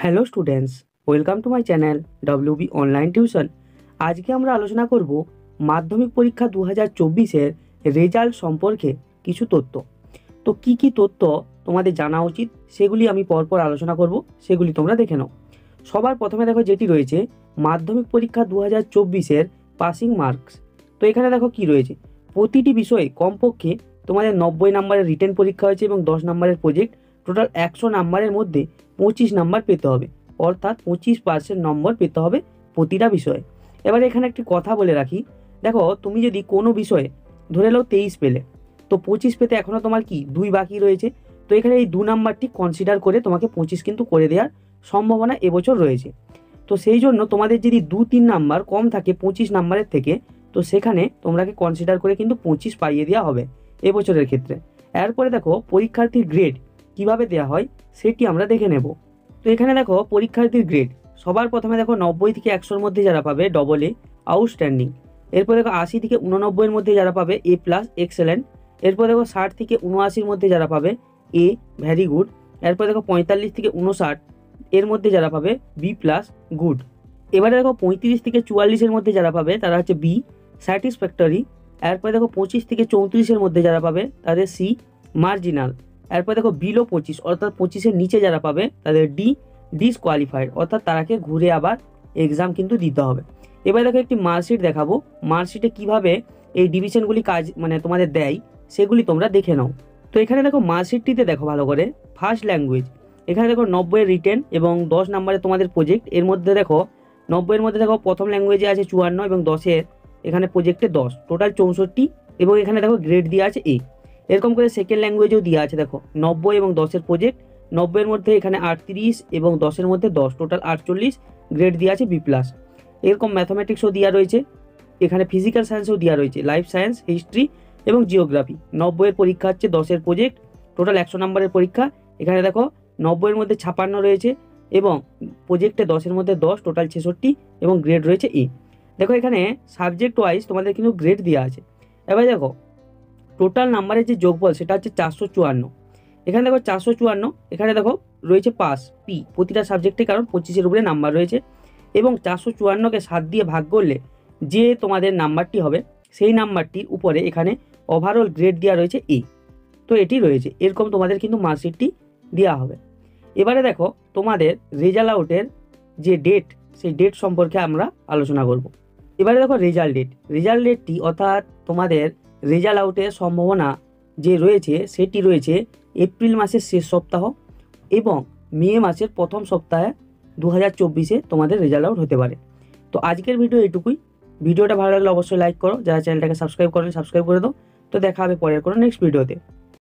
Hello students, welcome to my channel WB online tuition. আজকে আমরা আলোচনা করব মাধ্যমিক পরীক্ষা 2024-এর রেজাল্ট সম্পর্কে কিছু তথ্য। তো কি কি তথ্য তোমাদের জানা উচিত সেগুলি আমি পরপর আলোচনা করব, সেগুলি তোমরা দেখে নাও। সবার প্রথমে দেখো যেটি রয়েছে মাধ্যমিক পরীক্ষা 2024-এর পাসিং মার্কস। তো এখানে দেখো কি রয়েছে, প্রতিটি বিষয়ে কমপক্ষে তোমাদের 90 নাম্বারের রিটেন পরীক্ষা হয়েছে এবং 10 নাম্বারের প্রজেক্ট। টোটাল 100 নাম্বারের মধ্যে 25 নাম্বার পেতে হবে, অর্থাৎ 25% নম্বর পেতে হবে প্রতিটা বিষয়ে। এবার এখানে একটি কথা বলে রাখি, দেখো তুমি যদি কোনো বিষয়ে ধরে নাও 23 পেলে, তো 25 পেতে এখনও তোমার কি 2 বাকি রয়েছে। তো এখানে এই 2 নাম্বারটি কনসিডার করে তোমাকে 25 কিন্তু করে দেওয়ার সম্ভাবনা এবছর রয়েছে। তো সেই জন্য তোমাদের যদি 2-3 নাম্বার কম থাকে 25 নাম্বারের থেকে, তো সেখানে তোমরাকে কনসিডার করে কিন্তু 25 পাইয়ে দেওয়া হবে এবছরের ক্ষেত্রে। এরপরে দেখো পরীক্ষার্থীর গ্রেড কিভাবে দেওয়া হয় সেটি আমরা দেখে নেব। তো এখানে দেখো পরীক্ষার্থীর গ্রেড সবার প্রথমে দেখো 90 থেকে 100-এর মধ্যে যারা পাবে ডবল এ আউটস্ট্যান্ডিং। এরপর দেখো 80 থেকে 89-এর মধ্যে যারা পাবে এ প্লাস এক্সেলেন্ট। এরপর দেখো 60 থেকে 79-এর মধ্যে যারা পাবে এ ভ্যারি গুড। এরপর দেখো 45 থেকে 59 এর মধ্যে যারা পাবে বি প্লাস গুড। এবারে দেখো 35 থেকে 44-এর মধ্যে যারা পাবে তারা হচ্ছে বি স্যাটিসফ্যাক্টরি। এরপরে দেখো 25 থেকে 34-এর মধ্যে যারা পাবে তাদের সি মার্জিনাল। এরপর দেখো বিলো 25 অর্থাৎ 25-এর নিচে যারা পাবে তাদের ডি ডিসকোয়ালিফাইড, অর্থাৎ তারাকে ঘুরে আবার এক্সাম কিন্তু দিতে হবে। এবার দেখো একটি মার্কশিট দেখাবো, মার্কশিটে কিভাবে এই ডিভিশনগুলি কাজ তোমাদের দেয় সেগুলি তোমরা দেখে নাও। তো এখানে দেখো মার্কশিটটিতে দেখো ভালো করে, ফার্স্ট ল্যাঙ্গুয়েজ এখানে দেখো 90-এর রিটেন এবং 10 নম্বরে তোমাদের প্রজেক্ট। এর মধ্যে দেখো 90-এর মধ্যে দেখো প্রথম ল্যাঙ্গুয়েজে আছে 54 এবং 10-এর এখানে প্রজেক্টে 10, টোটাল 64। এবং এখানে দেখো গ্রেড দেওয়া আছে এ। এরকম করে সেকেন্ড ল্যাঙ্গুয়েজেও দেওয়া আছে দেখো 90 এবং 10-এর প্রজেক্ট, 90-এর মধ্যে এখানে 38 এবং 10-এর মধ্যে 10, টোটাল 48, গ্রেড দেওয়া আছে বি প্লাস। এরকম ম্যাথামেটিক্সও দেওয়া রয়েছে, এখানে ফিজিক্যাল সায়েন্সও দেওয়া রয়েছে, লাইফ সায়েন্স, হিস্ট্রি এবং জিওগ্রাফি। 90-এর পরীক্ষা হচ্ছে 10-এর প্রজেক্ট, টোটাল 100 নম্বরের পরীক্ষা। এখানে দেখো 90-এর মধ্যে 56 রয়েছে এবং প্রজেক্টে 10-এর মধ্যে 10, টোটাল 66 এবং গ্রেড রয়েছে ই। দেখো এখানে সাবজেক্ট ওয়াইজ তোমাদের কিন্তু গ্রেড দেওয়া আছে। এবার দেখো টোটাল নাম্বারের যে যোগফল সেটা হচ্ছে 454। এখানে দেখো 454, এখানে দেখো রয়েছে পাস পি প্রতিটা সাবজেক্টে, কারণ 25-এর উপরে নাম্বার রয়েছে। এবং 454-কে 7 দিয়ে ভাগ করলে যে তোমাদের নাম্বারটি হবে সেই নাম্বারটির উপরে এখানে ওভারঅল গ্রেড দেওয়া রয়েছে এ। তো এটি রয়েছে, এরকম তোমাদের কিন্তু মার্কশিটটি দেওয়া হবে। এবারে দেখো তোমাদের রেজাল্ট আউটের যে ডেট, সেই ডেট সম্পর্কে আমরা আলোচনা করব। এবারে দেখো রেজাল্ট ডেটটি অর্থাৎ তোমাদের রেজাল্ট আউটের সম্ভাবনা যে রয়েছে সেটি রয়েছে এপ্রিল মাসের শেষ সপ্তাহ এবং মে মাসের প্রথম সপ্তাহে 2024-এ তোমাদের রেজাল্ট আউট হতে পারে। তো আজকের ভিডিও এটুকুই। ভিডিওটা ভালো লাগলে অবশ্যই লাইক করো, যারা চ্যানেলটাকে সাবস্ক্রাইব করেন সাবস্ক্রাইব করে দাও। তো দেখা হবে পরের কোনো নেক্সট ভিডিওতে।